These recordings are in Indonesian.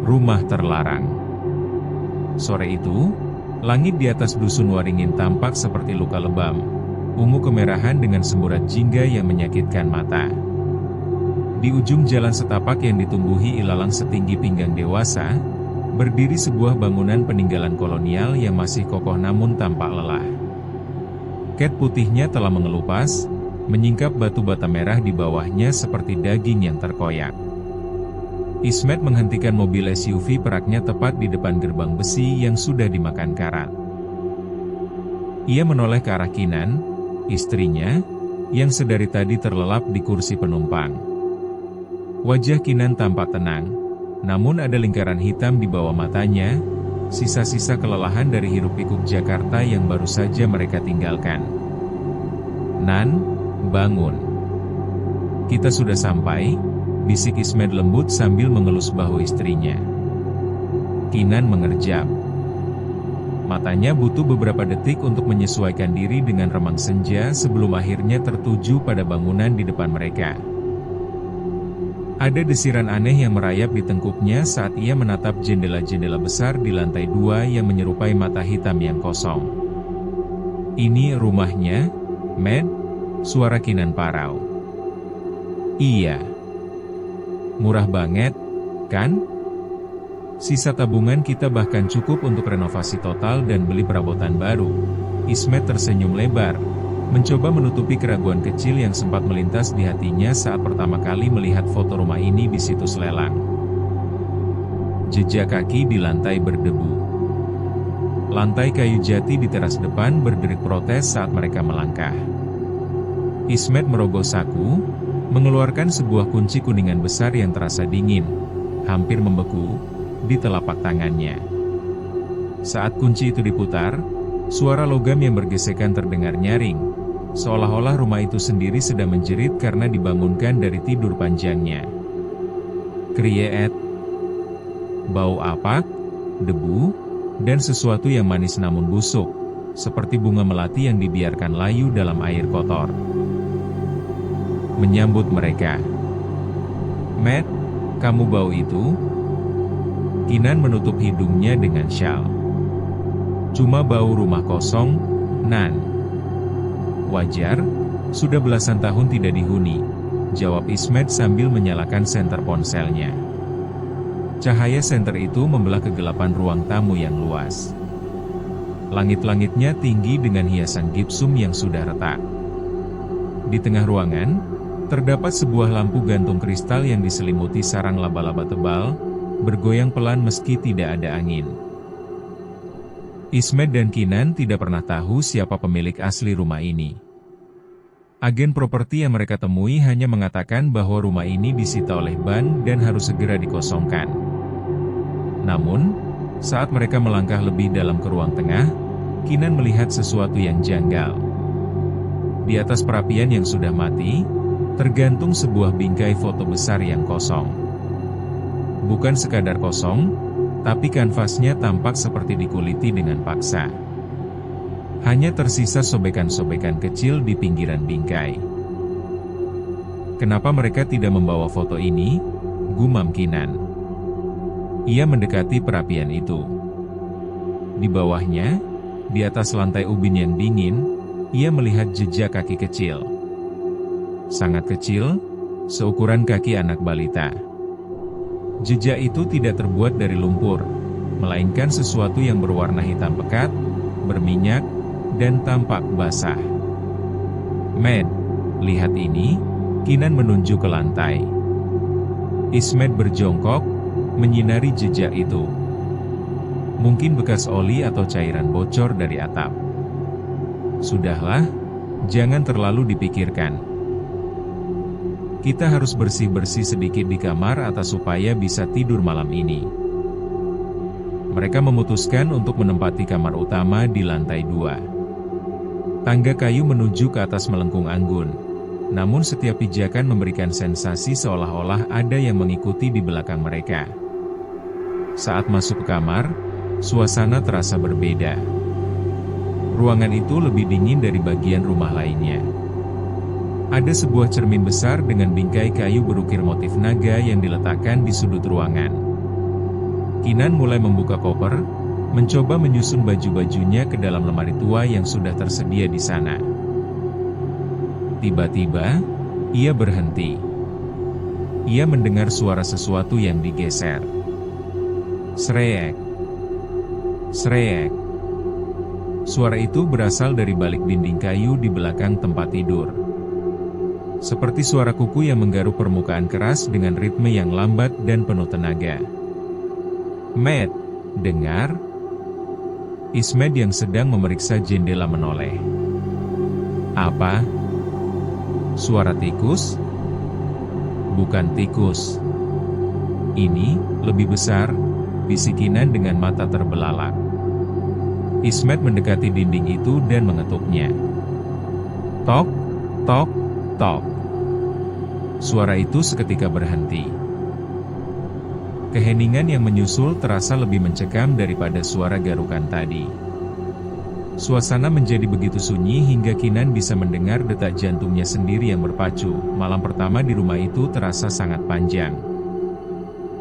Rumah terlarang. Sore itu, langit di atas dusun Waringin tampak seperti luka lebam, ungu kemerahan dengan semburat jingga yang menyakitkan mata. Di ujung jalan setapak yang ditumbuhi ilalang setinggi pinggang dewasa, berdiri sebuah bangunan peninggalan kolonial yang masih kokoh namun tampak lelah. Cat putihnya telah mengelupas, menyingkap batu bata merah di bawahnya seperti daging yang terkoyak. Ismet menghentikan mobil SUV peraknya tepat di depan gerbang besi yang sudah dimakan karat. Ia menoleh ke arah Kinan, istrinya, yang sedari tadi terlelap di kursi penumpang. Wajah Kinan tampak tenang, namun ada lingkaran hitam di bawah matanya, sisa-sisa kelelahan dari hiruk-pikuk Jakarta yang baru saja mereka tinggalkan. "Nan, bangun. Kita sudah sampai," bisik Ismet lembut sambil mengelus bahu istrinya. Kinan mengerjap. Matanya butuh beberapa detik untuk menyesuaikan diri dengan remang senja sebelum akhirnya tertuju pada bangunan di depan mereka. Ada desiran aneh yang merayap di tengkuknya saat ia menatap jendela-jendela besar di lantai 2 yang menyerupai mata hitam yang kosong. "Ini rumahnya, Matt?" Suara Kinan parau. "Iya. Murah banget, kan? Sisa tabungan kita bahkan cukup untuk renovasi total dan beli perabotan baru." Ismet tersenyum lebar, mencoba menutupi keraguan kecil yang sempat melintas di hatinya saat pertama kali melihat foto rumah ini di situs lelang. Jejak kaki di lantai berdebu. Lantai kayu jati di teras depan berderik protes saat mereka melangkah. Ismet merogoh saku, mengeluarkan sebuah kunci kuningan besar yang terasa dingin, hampir membeku, di telapak tangannya. Saat kunci itu diputar, suara logam yang bergesekan terdengar nyaring, seolah-olah rumah itu sendiri sedang menjerit karena dibangunkan dari tidur panjangnya. Kriet. Bau apak, debu, dan sesuatu yang manis namun busuk, seperti bunga melati yang dibiarkan layu dalam air kotor. Menyambut mereka. "Matt, kamu bau itu?" Kinan menutup hidungnya dengan syal. "Cuma bau rumah kosong, Nan." "Wajar, sudah belasan tahun tidak dihuni," jawab Ismet sambil menyalakan senter ponselnya. Cahaya senter itu membelah kegelapan ruang tamu yang luas. Langit-langitnya tinggi dengan hiasan gipsum yang sudah retak. Di tengah ruangan, terdapat sebuah lampu gantung kristal yang diselimuti sarang laba-laba tebal, bergoyang pelan meski tidak ada angin. Ismet dan Kinan tidak pernah tahu siapa pemilik asli rumah ini. Agen properti yang mereka temui hanya mengatakan bahwa rumah ini disita oleh ban dan harus segera dikosongkan. Namun, saat mereka melangkah lebih dalam ke ruang tengah, Kinan melihat sesuatu yang janggal. Di atas perapian yang sudah mati, tergantung sebuah bingkai foto besar yang kosong. Bukan sekadar kosong, tapi kanvasnya tampak seperti dikuliti dengan paksa. Hanya tersisa sobekan-sobekan kecil di pinggiran bingkai. "Kenapa mereka tidak membawa foto ini?" gumam Kinan. Ia mendekati perapian itu. Di bawahnya, di atas lantai ubin yang dingin, ia melihat jejak kaki kecil. Sangat kecil, seukuran kaki anak balita. Jejak itu tidak terbuat dari lumpur, melainkan sesuatu yang berwarna hitam pekat, berminyak, dan tampak basah. "Matt, lihat ini," Kinan menunjuk ke lantai. Ismet berjongkok, menyinari jejak itu. Mungkin bekas oli atau cairan bocor dari atap. "Sudahlah, jangan terlalu dipikirkan. Kita harus bersih-bersih sedikit di kamar atas supaya bisa tidur malam ini." Mereka memutuskan untuk menempati kamar utama di lantai 2. Tangga kayu menuju ke atas melengkung anggun, namun setiap pijakan memberikan sensasi seolah-olah ada yang mengikuti di belakang mereka. Saat masuk ke kamar, suasana terasa berbeda. Ruangan itu lebih dingin dari bagian rumah lainnya. Ada sebuah cermin besar dengan bingkai kayu berukir motif naga yang diletakkan di sudut ruangan. Kinan mulai membuka koper, mencoba menyusun baju-bajunya ke dalam lemari tua yang sudah tersedia di sana. Tiba-tiba, ia berhenti. Ia mendengar suara sesuatu yang digeser. Sreek. Sreek. Suara itu berasal dari balik dinding kayu di belakang tempat tidur. Seperti suara kuku yang menggaruk permukaan keras dengan ritme yang lambat dan penuh tenaga. Matt, dengar? Ismet yang sedang memeriksa jendela menoleh. Apa? Suara tikus? Bukan tikus. Ini lebih besar, bisik Kinan dengan mata terbelalak. Ismet mendekati dinding itu dan mengetuknya. Tok, tok, tok. Suara itu seketika berhenti. Keheningan yang menyusul terasa lebih mencekam daripada suara garukan tadi. Suasana menjadi begitu sunyi hingga Kinan bisa mendengar detak jantungnya sendiri yang berpacu. Malam pertama di rumah itu terasa sangat panjang.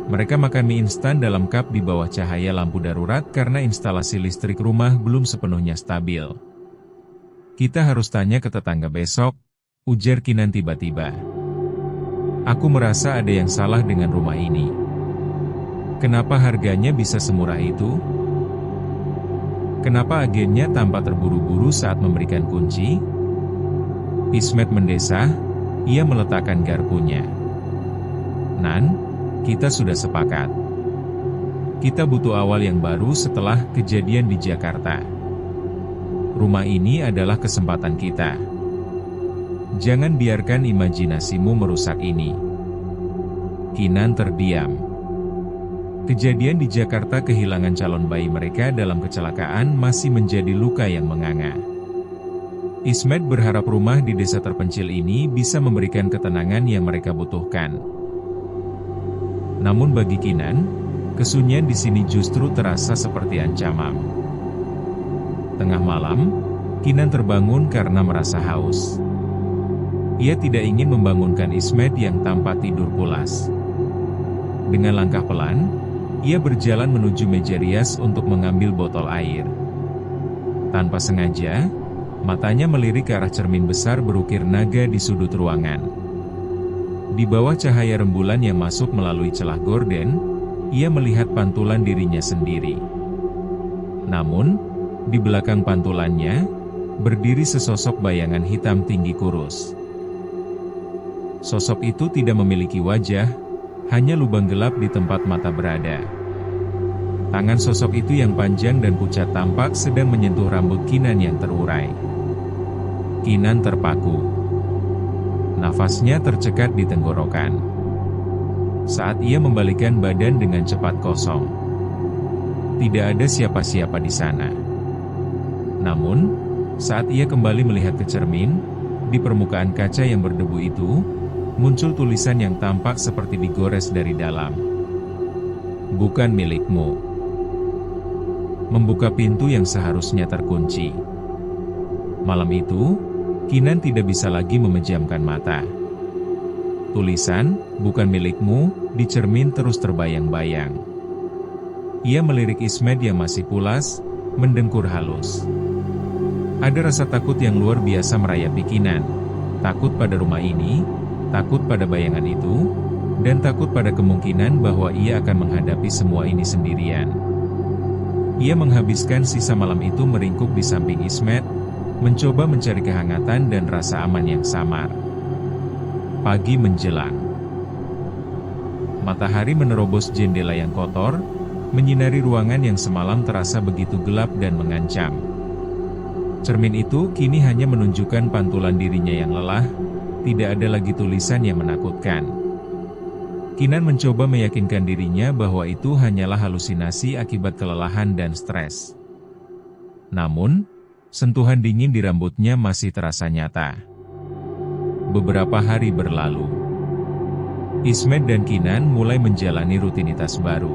Mereka makan mie instan dalam cup di bawah cahaya lampu darurat karena instalasi listrik rumah belum sepenuhnya stabil. Kita harus tanya ke tetangga besok, ujar Kinan tiba-tiba. Aku merasa ada yang salah dengan rumah ini. Kenapa harganya bisa semurah itu? Kenapa agennya tampak terburu-buru saat memberikan kunci? Ismet mendesah, ia meletakkan garpunya. Nan, kita sudah sepakat. Kita butuh awal yang baru setelah kejadian di Jakarta. Rumah ini adalah kesempatan kita. Jangan biarkan imajinasimu merusak ini. Kinan terdiam. Kejadian di Jakarta kehilangan calon bayi mereka dalam kecelakaan masih menjadi luka yang menganga. Ismet berharap rumah di desa terpencil ini bisa memberikan ketenangan yang mereka butuhkan. Namun bagi Kinan, kesunyian di sini justru terasa seperti ancaman. Tengah malam, Kinan terbangun karena merasa haus. Ia tidak ingin membangunkan Ismet yang tampak tidur pulas. Dengan langkah pelan, ia berjalan menuju meja rias untuk mengambil botol air. Tanpa sengaja, matanya melirik ke arah cermin besar berukir naga di sudut ruangan. Di bawah cahaya rembulan yang masuk melalui celah gorden, ia melihat pantulan dirinya sendiri. Namun, di belakang pantulannya, berdiri sesosok bayangan hitam tinggi kurus. Sosok itu tidak memiliki wajah, hanya lubang gelap di tempat mata berada. Tangan sosok itu yang panjang dan pucat tampak sedang menyentuh rambut Kinan yang terurai. Kinan terpaku. Nafasnya tercekat di tenggorokan. Saat ia membalikkan badan dengan cepat kosong. Tidak ada siapa-siapa di sana. Namun, saat ia kembali melihat ke cermin, di permukaan kaca yang berdebu itu, muncul tulisan yang tampak seperti digores dari dalam. Bukan milikmu. Membuka pintu yang seharusnya terkunci. Malam itu, Kinan tidak bisa lagi memejamkan mata. Tulisan, bukan milikmu, di cermin terus terbayang-bayang. Ia melirik Ismet yang masih pulas, mendengkur halus. Ada rasa takut yang luar biasa merayapi Kinan. Takut pada rumah ini, takut pada bayangan itu, dan takut pada kemungkinan bahwa ia akan menghadapi semua ini sendirian. Ia menghabiskan sisa malam itu meringkuk di samping Ismet, mencoba mencari kehangatan dan rasa aman yang samar. Pagi menjelang. Matahari menerobos jendela yang kotor, menyinari ruangan yang semalam terasa begitu gelap dan mengancam. Cermin itu kini hanya menunjukkan pantulan dirinya yang lelah, tidak ada lagi tulisan yang menakutkan. Kinan mencoba meyakinkan dirinya bahwa itu hanyalah halusinasi akibat kelelahan dan stres. Namun, sentuhan dingin di rambutnya masih terasa nyata. Beberapa hari berlalu. Ismet dan Kinan mulai menjalani rutinitas baru.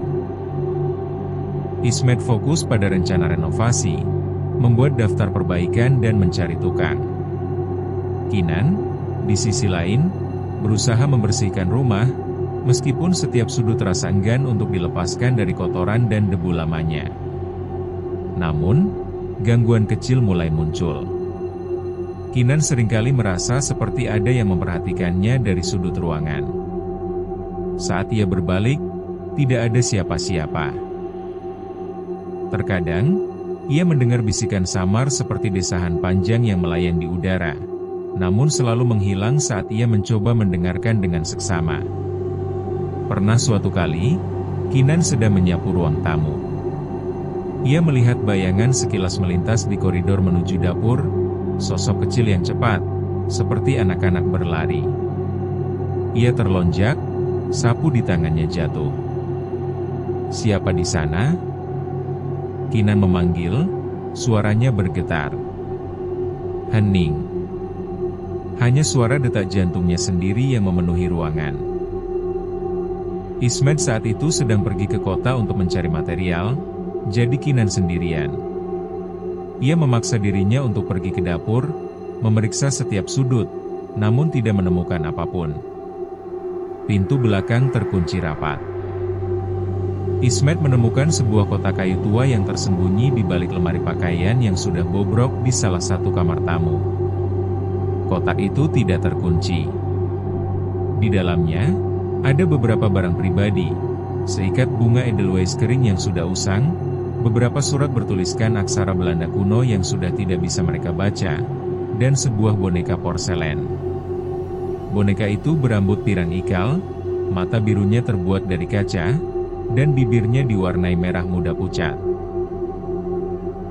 Ismet fokus pada rencana renovasi, membuat daftar perbaikan dan mencari tukang. Kinan, di sisi lain, berusaha membersihkan rumah, Meskipun setiap sudut terasa enggan untuk dilepaskan dari kotoran dan debu lamanya. Namun, gangguan kecil mulai muncul. Kinan seringkali merasa seperti ada yang memperhatikannya dari sudut ruangan. Saat ia berbalik, tidak ada siapa-siapa. Terkadang, ia mendengar bisikan samar seperti desahan panjang yang melayang di udara, namun selalu menghilang saat ia mencoba mendengarkan dengan seksama. Pernah suatu kali, Kinan sedang menyapu ruang tamu. Ia melihat bayangan sekilas melintas di koridor menuju dapur, sosok kecil yang cepat, seperti anak-anak berlari. Ia terlonjak, sapu di tangannya jatuh. "Siapa di sana?" Kinan memanggil, suaranya bergetar. Hening. Hanya suara detak jantungnya sendiri yang memenuhi ruangan. Ismet saat itu sedang pergi ke kota untuk mencari material, jadi Kinan sendirian. Ia memaksa dirinya untuk pergi ke dapur, memeriksa setiap sudut, namun tidak menemukan apapun. Pintu belakang terkunci rapat. Ismet menemukan sebuah kotak kayu tua yang tersembunyi di balik lemari pakaian yang sudah bobrok di salah satu kamar tamu. Kotak itu tidak terkunci. Di dalamnya, ada beberapa barang pribadi, seikat bunga edelweiss kering yang sudah usang, beberapa surat bertuliskan aksara Belanda kuno yang sudah tidak bisa mereka baca, dan sebuah boneka porselen. Boneka itu berambut pirang ikal, mata birunya terbuat dari kaca, dan bibirnya diwarnai merah muda pucat.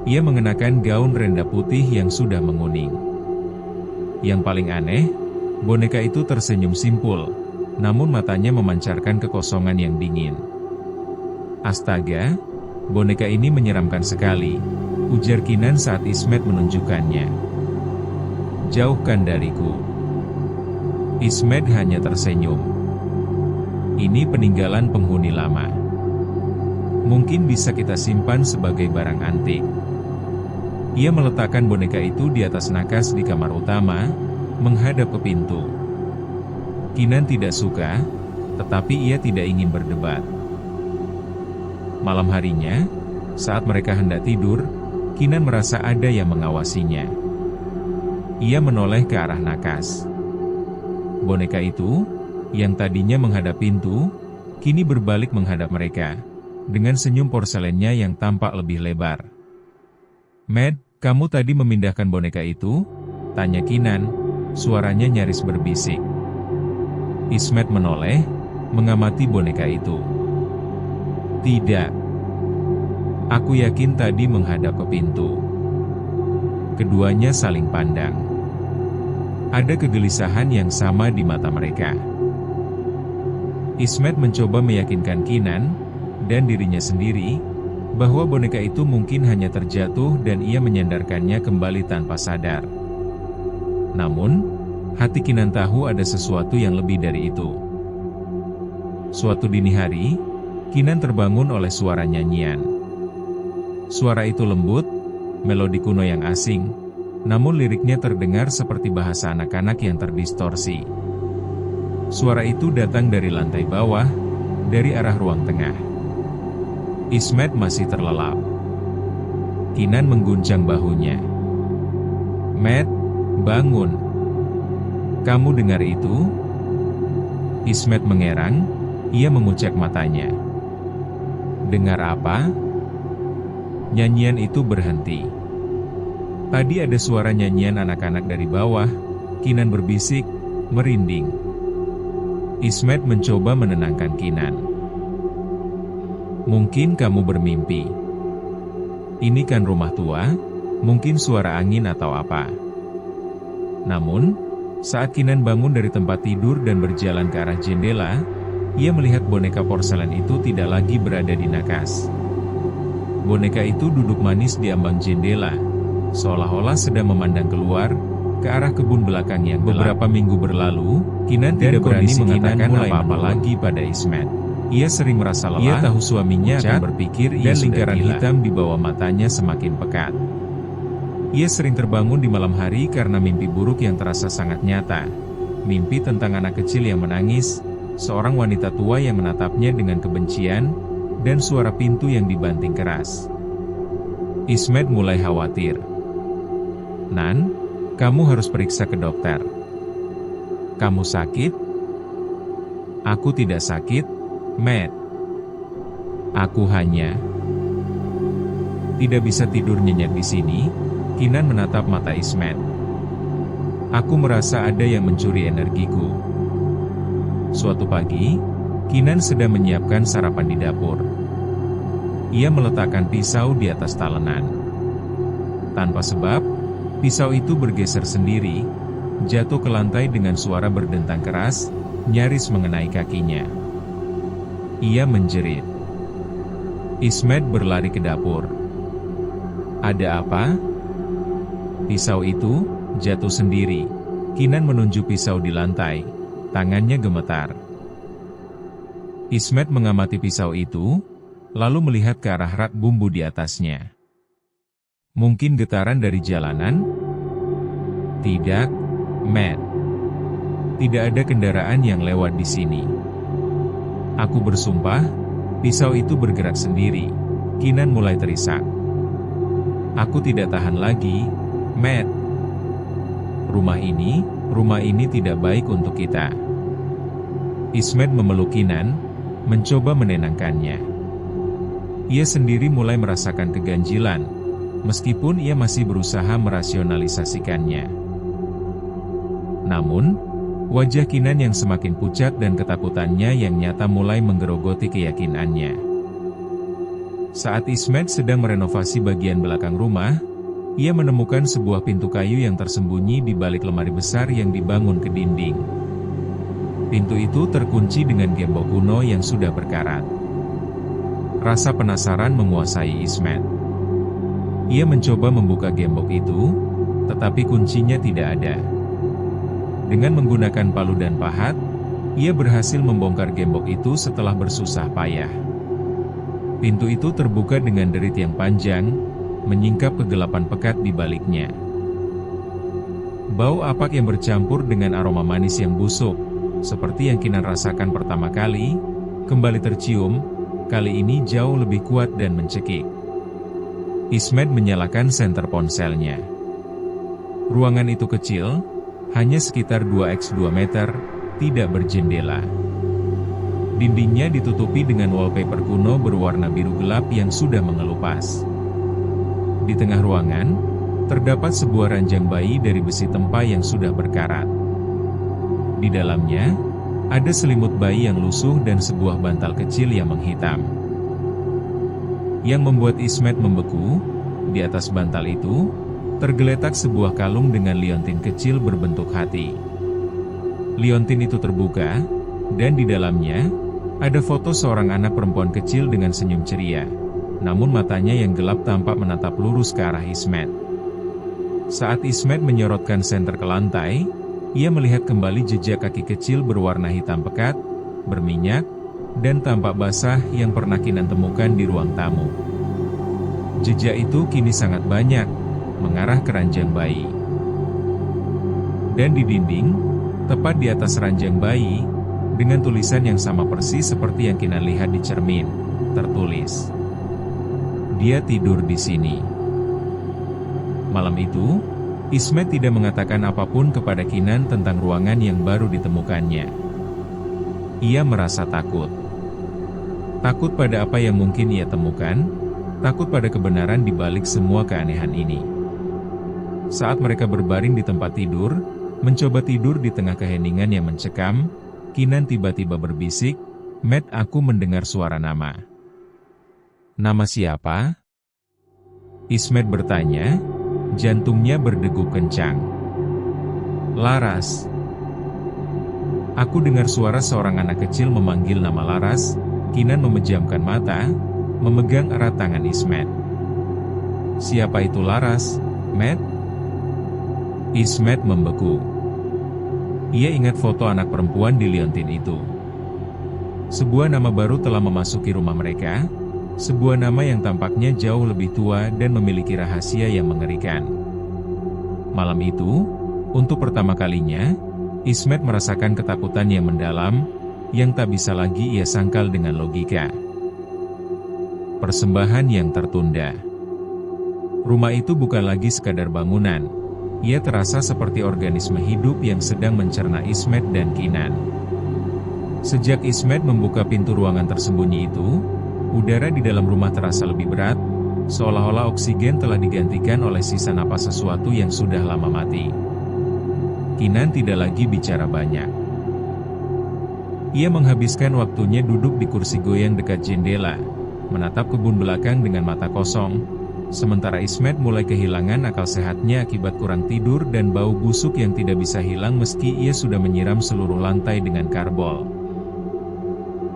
Ia mengenakan gaun renda putih yang sudah menguning. Yang paling aneh, boneka itu tersenyum simpul, namun matanya memancarkan kekosongan yang dingin. "Astaga, boneka ini menyeramkan sekali," ujar Kinan saat Ismet menunjukkannya. "Jauhkan dariku." Ismet hanya tersenyum. "Ini peninggalan penghuni lama. Mungkin bisa kita simpan sebagai barang antik." Ia meletakkan boneka itu di atas nakas di kamar utama, menghadap ke pintu. Kinan tidak suka, tetapi ia tidak ingin berdebat. Malam harinya, saat mereka hendak tidur, Kinan merasa ada yang mengawasinya. Ia menoleh ke arah nakas. Boneka itu, yang tadinya menghadap pintu, kini berbalik menghadap mereka, dengan senyum porselennya yang tampak lebih lebar. "Matt, kamu tadi memindahkan boneka itu?" tanya Kinan, suaranya nyaris berbisik. Ismet menoleh, mengamati boneka itu. "Tidak. Aku yakin tadi menghadap ke pintu." Keduanya saling pandang. Ada kegelisahan yang sama di mata mereka. Ismet mencoba meyakinkan Kinan, dan dirinya sendiri, bahwa boneka itu mungkin hanya terjatuh dan ia menyandarkannya kembali tanpa sadar. Namun, hati Kinan tahu ada sesuatu yang lebih dari itu. Suatu dini hari, Kinan terbangun oleh suara nyanyian. Suara itu lembut, melodi kuno yang asing, namun liriknya terdengar seperti bahasa anak-anak yang terdistorsi. Suara itu datang dari lantai bawah, dari arah ruang tengah. Ismet masih terlelap. Kinan mengguncang bahunya. "Matt, bangun. Kamu dengar itu?" Ismet mengerang, ia mengucek matanya. "Dengar apa?" Nyanyian itu berhenti. Tadi ada suara nyanyian anak-anak dari bawah, Kinan berbisik, merinding. Ismet mencoba menenangkan Kinan. "Mungkin kamu bermimpi. Ini kan rumah tua, mungkin suara angin atau apa." Namun, saat Kinan bangun dari tempat tidur dan berjalan ke arah jendela, ia melihat boneka porselen itu tidak lagi berada di nakas. Boneka itu duduk manis di ambang jendela, seolah-olah sedang memandang keluar, ke arah kebun belakang yang gelap. Beberapa minggu berlalu, Kinan tidak berani mengatakan apa-apa lagi pada Ismet. Ia sering merasa lelah, ia tahu suaminya akan berpikir dan lingkaran hitam di bawah matanya semakin pekat. Ia sering terbangun di malam hari karena mimpi buruk yang terasa sangat nyata. Mimpi tentang anak kecil yang menangis, seorang wanita tua yang menatapnya dengan kebencian, dan suara pintu yang dibanting keras. Ismet mulai khawatir. "Nan, kamu harus periksa ke dokter. Kamu sakit?" "Aku tidak sakit, Matt. Aku hanya tidak bisa tidur nyenyak di sini." Kinan menatap mata Ismet. "Aku merasa ada yang mencuri energiku." Suatu pagi, Kinan sedang menyiapkan sarapan di dapur. Ia meletakkan pisau di atas talenan. Tanpa sebab, pisau itu bergeser sendiri, jatuh ke lantai dengan suara berdentang keras, nyaris mengenai kakinya. Ia menjerit. Ismet berlari ke dapur. "Ada apa?" "Pisau itu jatuh sendiri." Kinan menunjuk pisau di lantai, tangannya gemetar. Ismet mengamati pisau itu, lalu melihat ke arah rak bumbu di atasnya. "Mungkin getaran dari jalanan?" "Tidak, Matt. Tidak ada kendaraan yang lewat di sini. Aku bersumpah, pisau itu bergerak sendiri." Kinan mulai terisak. "Aku tidak tahan lagi, Matt. Rumah ini tidak baik untuk kita." Ismet memeluk Kinan, mencoba menenangkannya. Ia sendiri mulai merasakan keganjilan, meskipun ia masih berusaha merasionalisasikannya. Namun, wajah Kinan yang semakin pucat dan ketakutannya yang nyata mulai menggerogoti keyakinannya. Saat Ismet sedang merenovasi bagian belakang rumah, ia menemukan sebuah pintu kayu yang tersembunyi di balik lemari besar yang dibangun ke dinding. Pintu itu terkunci dengan gembok kuno yang sudah berkarat. Rasa penasaran menguasai Ismet. Ia mencoba membuka gembok itu, tetapi kuncinya tidak ada. Dengan menggunakan palu dan pahat, ia berhasil membongkar gembok itu setelah bersusah payah. Pintu itu terbuka dengan derit yang panjang, menyingkap kegelapan pekat di baliknya. Bau apak yang bercampur dengan aroma manis yang busuk, seperti yang Kinan rasakan pertama kali, kembali tercium, kali ini jauh lebih kuat dan mencekik. Ismet menyalakan senter ponselnya. Ruangan itu kecil, hanya sekitar 2x2 meter, tidak berjendela. Dindingnya ditutupi dengan wallpaper kuno berwarna biru gelap yang sudah mengelupas. Di tengah ruangan, terdapat sebuah ranjang bayi dari besi tempa yang sudah berkarat. Di dalamnya, ada selimut bayi yang lusuh dan sebuah bantal kecil yang menghitam. Yang membuat Ismet membeku, di atas bantal itu, tergeletak sebuah kalung dengan liontin kecil berbentuk hati. Liontin itu terbuka, dan di dalamnya, ada foto seorang anak perempuan kecil dengan senyum ceria, namun matanya yang gelap tampak menatap lurus ke arah Ismet. Saat Ismet menyorotkan senter ke lantai, ia melihat kembali jejak kaki kecil berwarna hitam pekat, berminyak, dan tampak basah yang pernah Kinan temukan di ruang tamu. Jejak itu kini sangat banyak, mengarah ke ranjang bayi. Dan di dinding, tepat di atas ranjang bayi, dengan tulisan yang sama persis seperti yang Kinan lihat di cermin, tertulis, "Dia tidur di sini." Malam itu, Ismet tidak mengatakan apapun kepada Kinan tentang ruangan yang baru ditemukannya. Ia merasa takut. Takut pada apa yang mungkin ia temukan, takut pada kebenaran di balik semua keanehan ini. Saat mereka berbaring di tempat tidur, mencoba tidur di tengah keheningan yang mencekam, Kinan tiba-tiba berbisik, "Matt, aku mendengar suara nama." "Nama siapa?" Ismet bertanya. Jantungnya berdegup kencang. "Laras." "Aku dengar suara seorang anak kecil memanggil nama Laras." Kinan memejamkan mata, memegang erat tangan Ismet. "Siapa itu Laras, Matt?" Ismet membeku. Ia ingat foto anak perempuan di liontin itu. Sebuah nama baru telah memasuki rumah mereka, sebuah nama yang tampaknya jauh lebih tua dan memiliki rahasia yang mengerikan. Malam itu, untuk pertama kalinya, Ismet merasakan ketakutan yang mendalam, yang tak bisa lagi ia sangkal dengan logika. Persembahan yang tertunda. Rumah itu bukan lagi sekadar bangunan. Ia terasa seperti organisme hidup yang sedang mencerna Ismet dan Kinan. Sejak Ismet membuka pintu ruangan tersembunyi itu, udara di dalam rumah terasa lebih berat, seolah-olah oksigen telah digantikan oleh sisa napas sesuatu yang sudah lama mati. Kinan tidak lagi bicara banyak. Ia menghabiskan waktunya duduk di kursi goyang dekat jendela, menatap kebun belakang dengan mata kosong, sementara Ismet mulai kehilangan akal sehatnya akibat kurang tidur dan bau busuk yang tidak bisa hilang meski ia sudah menyiram seluruh lantai dengan karbol.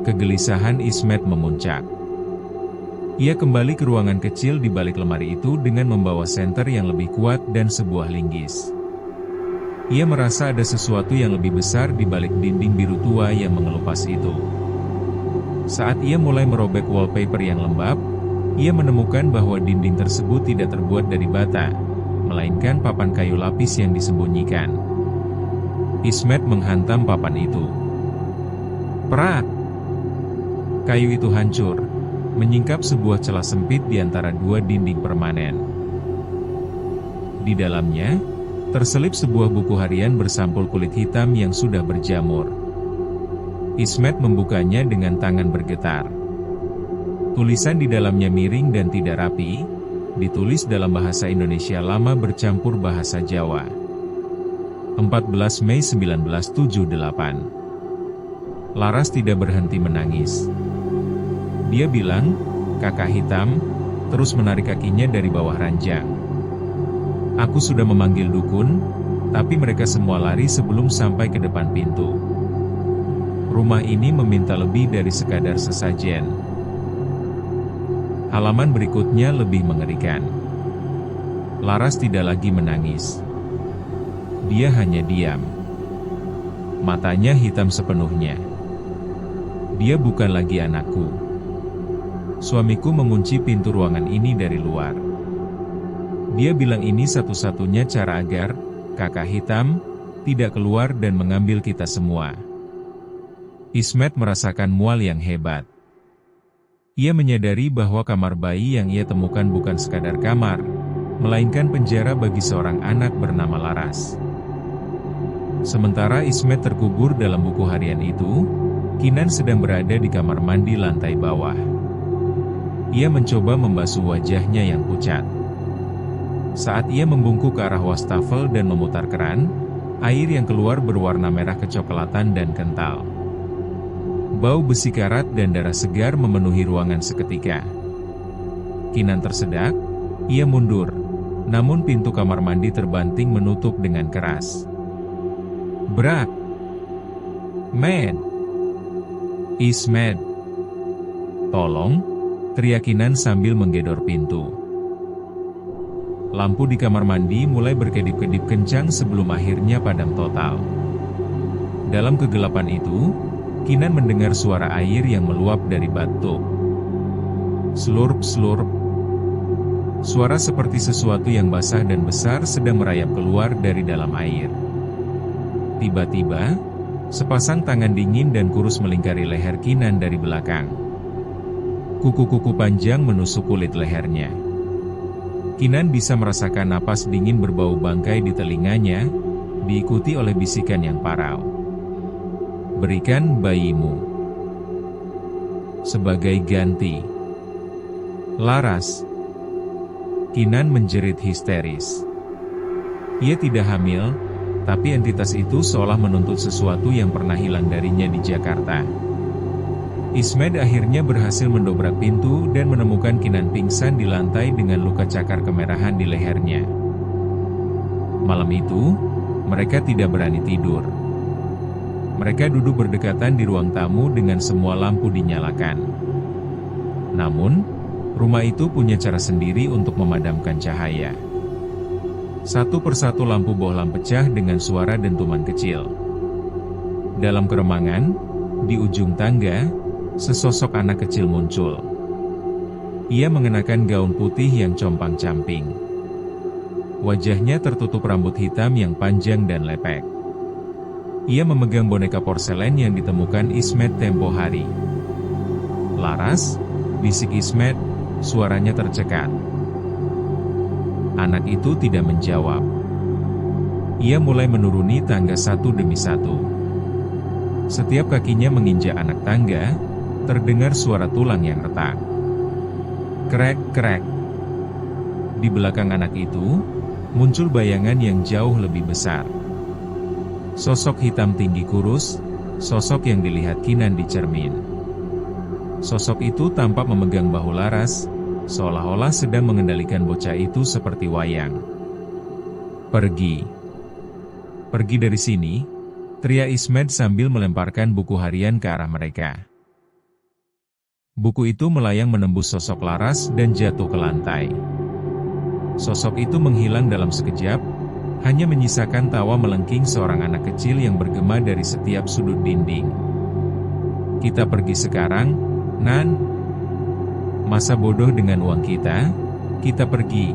Kegelisahan Ismet memuncak. Ia kembali ke ruangan kecil di balik lemari itu dengan membawa senter yang lebih kuat dan sebuah linggis. Ia merasa ada sesuatu yang lebih besar di balik dinding biru tua yang mengelupas itu. Saat ia mulai merobek wallpaper yang lembab, ia menemukan bahwa dinding tersebut tidak terbuat dari bata, melainkan papan kayu lapis yang disembunyikan. Ismet menghantam papan itu. Prak! Kayu itu hancur, menyingkap sebuah celah sempit di antara dua dinding permanen. Di dalamnya, terselip sebuah buku harian bersampul kulit hitam yang sudah berjamur. Ismet membukanya dengan tangan bergetar. Tulisan di dalamnya miring dan tidak rapi, ditulis dalam bahasa Indonesia lama bercampur bahasa Jawa. 14 Mei 1978. Laras tidak berhenti menangis. Dia bilang, "Kakak hitam," terus menarik kakinya dari bawah ranjang. "Aku sudah memanggil dukun, tapi mereka semua lari sebelum sampai ke depan pintu. Rumah ini meminta lebih dari sekadar sesajen." Halaman berikutnya lebih mengerikan. Laras tidak lagi menangis. Dia hanya diam. Matanya hitam sepenuhnya. Dia bukan lagi anakku. Suamiku mengunci pintu ruangan ini dari luar. Dia bilang ini satu-satunya cara agar kakak hitam tidak keluar dan mengambil kita semua. Ismet merasakan mual yang hebat. Ia menyadari bahwa kamar bayi yang ia temukan bukan sekadar kamar, melainkan penjara bagi seorang anak bernama Laras. Sementara Ismet terkubur dalam buku harian itu, Kinan sedang berada di kamar mandi lantai bawah. Ia mencoba membasuh wajahnya yang pucat. Saat ia membungkuk ke arah wastafel dan memutar keran, air yang keluar berwarna merah kecoklatan dan kental. Bau besi karat dan darah segar memenuhi ruangan seketika. Kinan tersedak, ia mundur, namun pintu kamar mandi terbanting menutup dengan keras. Brak! Med! Ismet! Tolong! Teriak Kinan sambil menggedor pintu. Lampu di kamar mandi mulai berkedip-kedip kencang sebelum akhirnya padam total. Dalam kegelapan itu, Kinan mendengar suara air yang meluap dari batu. Slurp-slurp. Suara seperti sesuatu yang basah dan besar sedang merayap keluar dari dalam air. Tiba-tiba, sepasang tangan dingin dan kurus melingkari leher Kinan dari belakang. Kuku-kuku panjang menusuk kulit lehernya. Kinan bisa merasakan napas dingin berbau bangkai di telinganya, diikuti oleh bisikan yang parau. Berikan bayimu sebagai ganti. Laras. Kinan menjerit histeris. Ia tidak hamil, tapi entitas itu seolah menuntut sesuatu yang pernah hilang darinya di Jakarta. Ismet akhirnya berhasil mendobrak pintu dan menemukan Kinan pingsan di lantai dengan luka cakar kemerahan di lehernya. Malam itu, mereka tidak berani tidur. Mereka duduk berdekatan di ruang tamu dengan semua lampu dinyalakan. Namun, rumah itu punya cara sendiri untuk memadamkan cahaya. Satu persatu lampu bohlam pecah dengan suara dentuman kecil. Dalam keremangan, di ujung tangga, sesosok anak kecil muncul. Ia mengenakan gaun putih yang compang-camping. Wajahnya tertutup rambut hitam yang panjang dan lepek. Ia memegang boneka porselen yang ditemukan Ismet tempo hari. "Laras," bisik Ismet, suaranya tercekat. Anak itu tidak menjawab. Ia mulai menuruni tangga satu demi satu. Setiap kakinya menginjak anak tangga, terdengar suara tulang yang retak. Krek-krek. Di belakang anak itu, muncul bayangan yang jauh lebih besar. Sosok hitam tinggi kurus, sosok yang dilihat Kinan di cermin. Sosok itu tampak memegang bahu Laras, seolah-olah sedang mengendalikan bocah itu seperti wayang. "Pergi. Pergi dari sini," teriak Ismet sambil melemparkan buku harian ke arah mereka. Buku itu melayang menembus sosok Laras dan jatuh ke lantai. Sosok itu menghilang dalam sekejap, hanya menyisakan tawa melengking seorang anak kecil yang bergema dari setiap sudut dinding. "Kita pergi sekarang, Nan. Masa bodoh dengan uang kita pergi."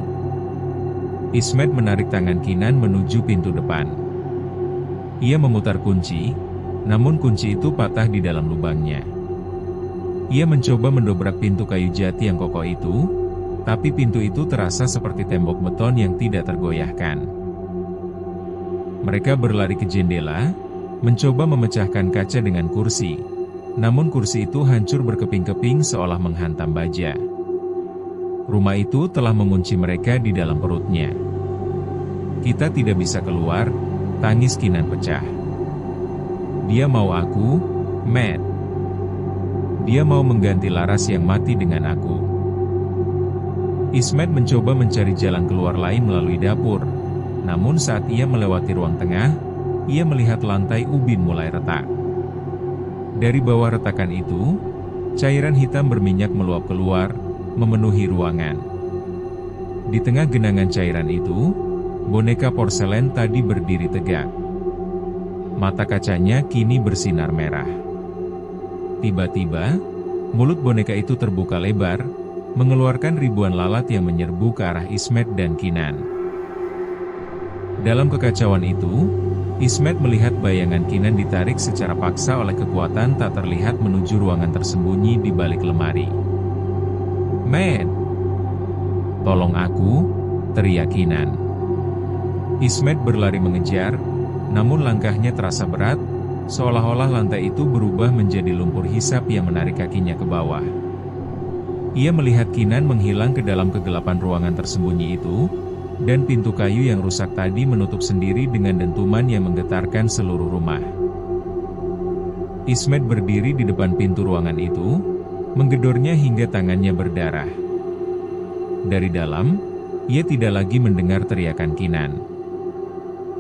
Ismet menarik tangan Kinan menuju pintu depan. Ia memutar kunci, namun kunci itu patah di dalam lubangnya. Ia mencoba mendobrak pintu kayu jati yang kokoh itu, tapi pintu itu terasa seperti tembok beton yang tidak tergoyahkan. Mereka berlari ke jendela, mencoba memecahkan kaca dengan kursi, namun kursi itu hancur berkeping-keping seolah menghantam baja. Rumah itu telah mengunci mereka di dalam perutnya. "Kita tidak bisa keluar," tangis Kinan pecah. "Dia mau aku, Matt. Dia mau mengganti Laras yang mati dengan aku." Ismet mencoba mencari jalan keluar lain melalui dapur, namun saat ia melewati ruang tengah, ia melihat lantai ubin mulai retak. Dari bawah retakan itu, cairan hitam berminyak meluap keluar, memenuhi ruangan. Di tengah genangan cairan itu, boneka porselen tadi berdiri tegak. Mata kacanya kini bersinar merah. Tiba-tiba, mulut boneka itu terbuka lebar, mengeluarkan ribuan lalat yang menyerbu ke arah Ismet dan Kinan. Dalam kekacauan itu, Ismet melihat bayangan Kinan ditarik secara paksa oleh kekuatan tak terlihat menuju ruangan tersembunyi di balik lemari. "Matt! Tolong aku!" teriak Kinan. Ismet berlari mengejar, namun langkahnya terasa berat, seolah-olah lantai itu berubah menjadi lumpur hisap yang menarik kakinya ke bawah. Ia melihat Kinan menghilang ke dalam kegelapan ruangan tersembunyi itu, dan pintu kayu yang rusak tadi menutup sendiri dengan dentuman yang menggetarkan seluruh rumah. Ismet berdiri di depan pintu ruangan itu, menggedornya hingga tangannya berdarah. Dari dalam, ia tidak lagi mendengar teriakan Kinan.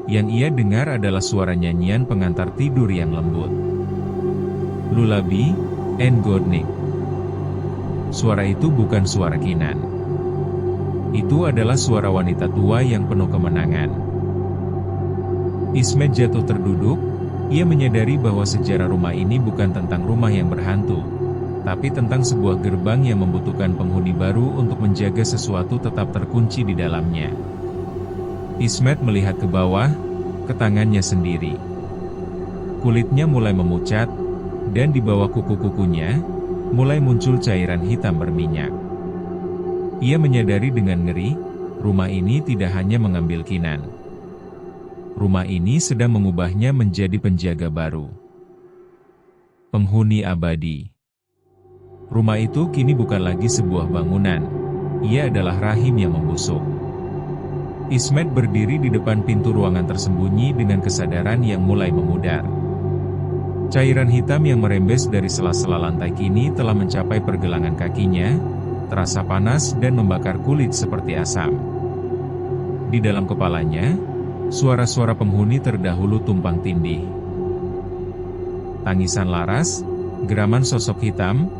Yang ia dengar adalah suara nyanyian pengantar tidur yang lembut. "Lullaby and good night." Suara itu bukan suara Kinan. Itu adalah suara wanita tua yang penuh kemenangan. Ismet jatuh terduduk, ia menyadari bahwa sejarah rumah ini bukan tentang rumah yang berhantu, tapi tentang sebuah gerbang yang membutuhkan penghuni baru untuk menjaga sesuatu tetap terkunci di dalamnya. Ismet melihat ke bawah, ke tangannya sendiri. Kulitnya mulai memucat, dan di bawah kuku-kukunya, mulai muncul cairan hitam berminyak. Ia menyadari dengan ngeri, rumah ini tidak hanya mengambil Kinan. Rumah ini sedang mengubahnya menjadi penjaga baru. Penghuni abadi. Rumah itu kini bukan lagi sebuah bangunan, ia adalah rahim yang membusuk. Ismet berdiri di depan pintu ruangan tersembunyi dengan kesadaran yang mulai memudar. Cairan hitam yang merembes dari sela-sela lantai kini telah mencapai pergelangan kakinya, terasa panas dan membakar kulit seperti asam. Di dalam kepalanya, suara-suara penghuni terdahulu tumpang tindih. Tangisan Laras, geraman sosok hitam,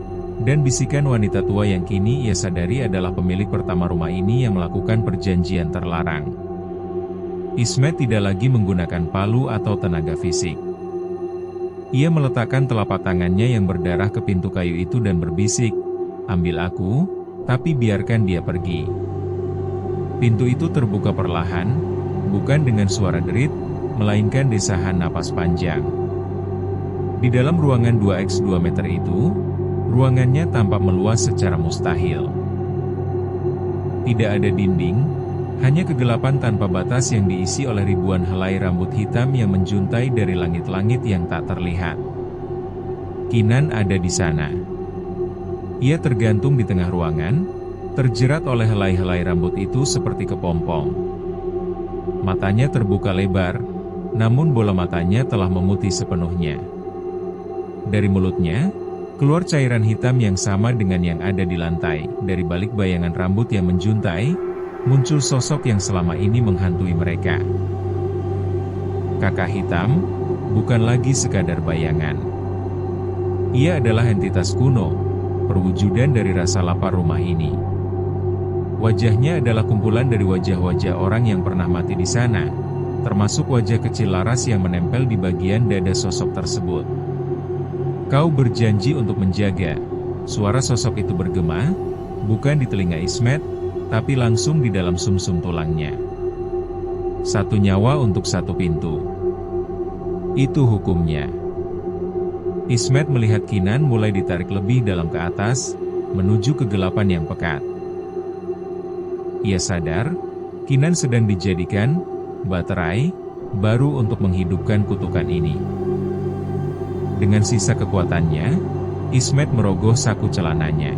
dan bisikan wanita tua yang kini ia sadari adalah pemilik pertama rumah ini yang melakukan perjanjian terlarang. Ismet tidak lagi menggunakan palu atau tenaga fisik. Ia meletakkan telapak tangannya yang berdarah ke pintu kayu itu dan berbisik, "Ambil aku, tapi biarkan dia pergi." Pintu itu terbuka perlahan, bukan dengan suara derit, melainkan desahan napas panjang. Di dalam ruangan 2x2 meter itu, ruangannya tampak meluas secara mustahil. Tidak ada dinding, hanya kegelapan tanpa batas yang diisi oleh ribuan helai rambut hitam yang menjuntai dari langit-langit yang tak terlihat. Kinan ada di sana. Ia tergantung di tengah ruangan, terjerat oleh helai-helai rambut itu seperti kepompong. Matanya terbuka lebar, namun bola matanya telah memutih sepenuhnya. Dari mulutnya, keluar cairan hitam yang sama dengan yang ada di lantai. Dari balik bayangan rambut yang menjuntai, muncul sosok yang selama ini menghantui mereka. Kakak hitam, bukan lagi sekadar bayangan. Ia adalah entitas kuno, perwujudan dari rasa lapar rumah ini. Wajahnya adalah kumpulan dari wajah-wajah orang yang pernah mati di sana, termasuk wajah kecil laras yang menempel di bagian dada sosok tersebut. Kau berjanji untuk menjaga. Suara sosok itu bergema, bukan di telinga Ismet, tapi langsung di dalam sumsum tulangnya. Satu nyawa untuk satu pintu. Itu hukumnya. Ismet melihat Kinan mulai ditarik lebih dalam ke atas, menuju kegelapan yang pekat. Ia sadar, Kinan sedang dijadikan baterai baru untuk menghidupkan kutukan ini. Dengan sisa kekuatannya, Ismet merogoh saku celananya.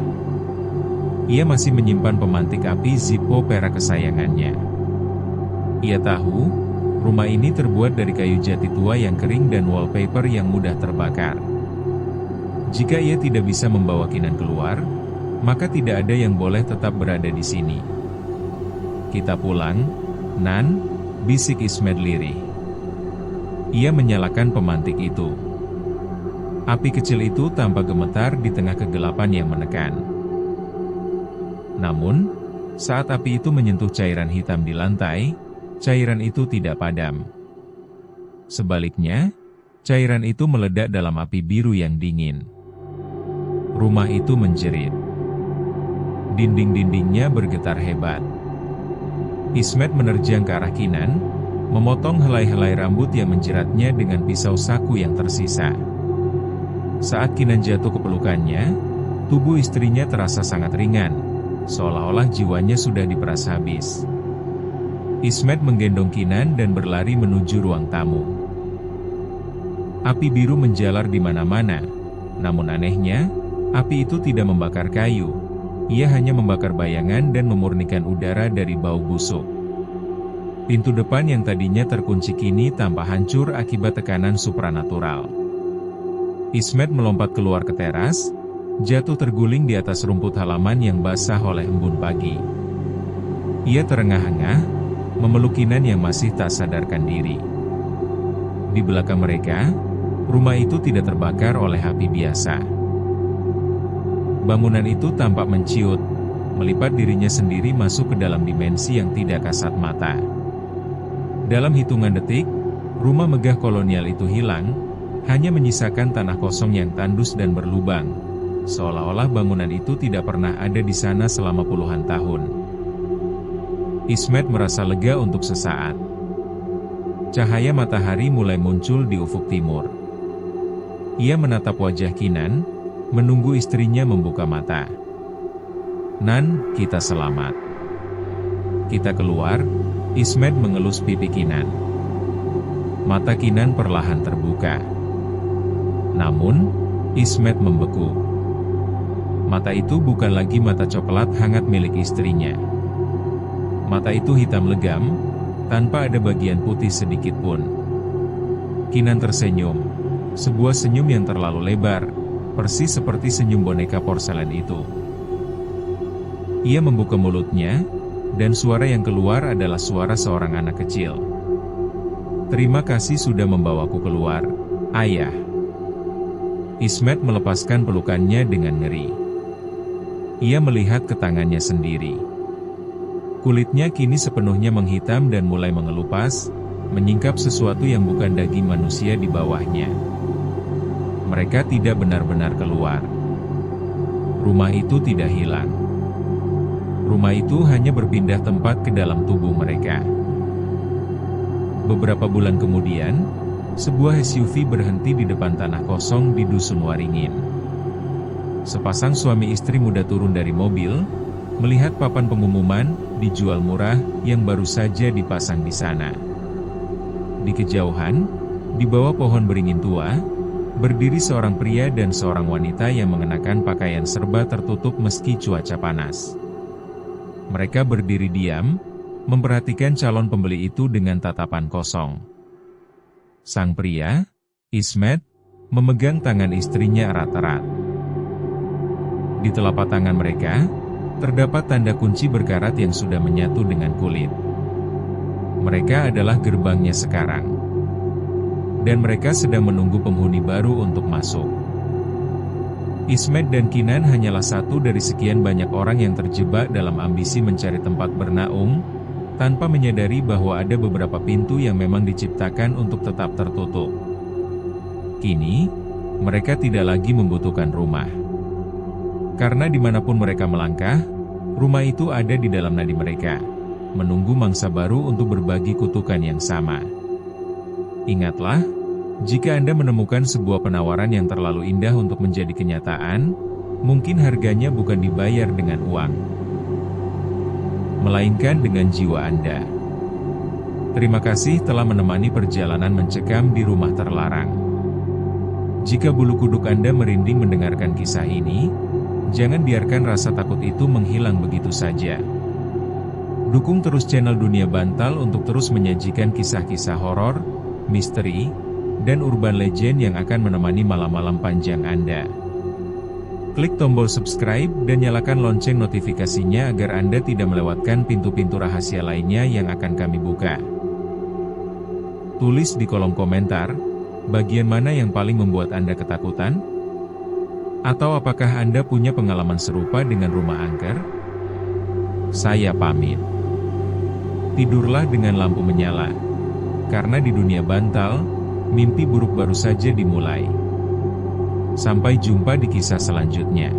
Ia masih menyimpan pemantik api Zippo perak kesayangannya. Ia tahu, rumah ini terbuat dari kayu jati tua yang kering dan wallpaper yang mudah terbakar. Jika ia tidak bisa membawa Kinan keluar, maka tidak ada yang boleh tetap berada di sini. Kita pulang, Nan, bisik Ismet lirih. Ia menyalakan pemantik itu. Api kecil itu tampak gemetar di tengah kegelapan yang menekan. Namun, saat api itu menyentuh cairan hitam di lantai, cairan itu tidak padam. Sebaliknya, cairan itu meledak dalam api biru yang dingin. Rumah itu menjerit. Dinding-dindingnya bergetar hebat. Ismet menerjang ke arah Kinan, memotong helai-helai rambut yang menjeratnya dengan pisau saku yang tersisa. Saat Kinan jatuh ke pelukannya, tubuh istrinya terasa sangat ringan, seolah-olah jiwanya sudah diperas habis. Ismet menggendong Kinan dan berlari menuju ruang tamu. Api biru menjalar di mana-mana, namun anehnya, api itu tidak membakar kayu. Ia hanya membakar bayangan dan memurnikan udara dari bau busuk. Pintu depan yang tadinya terkunci kini tampak hancur akibat tekanan supranatural. Ismet melompat keluar ke teras, jatuh terguling di atas rumput halaman yang basah oleh embun pagi. Ia terengah-engah, memeluk Kinan yang masih tak sadarkan diri. Di belakang mereka, rumah itu tidak terbakar oleh api biasa. Bangunan itu tampak menciut, melipat dirinya sendiri masuk ke dalam dimensi yang tidak kasat mata. Dalam hitungan detik, rumah megah kolonial itu hilang, hanya menyisakan tanah kosong yang tandus dan berlubang, seolah-olah bangunan itu tidak pernah ada di sana selama puluhan tahun. Ismet merasa lega untuk sesaat. Cahaya matahari mulai muncul di ufuk timur. Ia menatap wajah Kinan, menunggu istrinya membuka mata. Nan, kita selamat. Kita keluar. Ismet mengelus pipi Kinan. Mata Kinan perlahan terbuka. Namun, Ismet membeku. Mata itu bukan lagi mata coklat hangat milik istrinya. Mata itu hitam legam, tanpa ada bagian putih sedikit pun. Kinan tersenyum, sebuah senyum yang terlalu lebar, persis seperti senyum boneka porselen itu. Ia membuka mulutnya, dan suara yang keluar adalah suara seorang anak kecil. Terima kasih sudah membawaku keluar, Ayah. Ismet melepaskan pelukannya dengan ngeri. Ia melihat ke tangannya sendiri. Kulitnya kini sepenuhnya menghitam dan mulai mengelupas, menyingkap sesuatu yang bukan daging manusia di bawahnya. Mereka tidak benar-benar keluar. Rumah itu tidak hilang. Rumah itu hanya berpindah tempat ke dalam tubuh mereka. Beberapa bulan kemudian, sebuah SUV berhenti di depan tanah kosong di Dusun Waringin. Sepasang suami istri muda turun dari mobil, melihat papan pengumuman dijual murah yang baru saja dipasang di sana. Di kejauhan, di bawah pohon beringin tua, berdiri seorang pria dan seorang wanita yang mengenakan pakaian serba tertutup meski cuaca panas. Mereka berdiri diam, memperhatikan calon pembeli itu dengan tatapan kosong. Sang pria, Ismet, memegang tangan istrinya erat-erat. Di telapak tangan mereka, terdapat tanda kunci berkarat yang sudah menyatu dengan kulit. Mereka adalah gerbangnya sekarang. Dan mereka sedang menunggu penghuni baru untuk masuk. Ismet dan Kinan hanyalah satu dari sekian banyak orang yang terjebak dalam ambisi mencari tempat bernaung, tanpa menyadari bahwa ada beberapa pintu yang memang diciptakan untuk tetap tertutup. Kini, mereka tidak lagi membutuhkan rumah. Karena dimanapun mereka melangkah, rumah itu ada di dalam nadi mereka, menunggu mangsa baru untuk berbagi kutukan yang sama. Ingatlah, jika Anda menemukan sebuah penawaran yang terlalu indah untuk menjadi kenyataan, mungkin harganya bukan dibayar dengan uang, melainkan dengan jiwa Anda. Terima kasih telah menemani perjalanan mencekam di rumah terlarang. Jika bulu kuduk Anda merinding mendengarkan kisah ini, jangan biarkan rasa takut itu menghilang begitu saja. Dukung terus channel Dunia Bantal untuk terus menyajikan kisah-kisah horor, misteri, dan urban legend yang akan menemani malam-malam panjang Anda. Klik tombol subscribe dan nyalakan lonceng notifikasinya agar Anda tidak melewatkan pintu-pintu rahasia lainnya yang akan kami buka. Tulis di kolom komentar, bagian mana yang paling membuat Anda ketakutan? Atau apakah Anda punya pengalaman serupa dengan rumah angker? Saya pamit. Tidurlah dengan lampu menyala. Karena di dunia bantal, mimpi buruk baru saja dimulai. Sampai jumpa di kisah selanjutnya.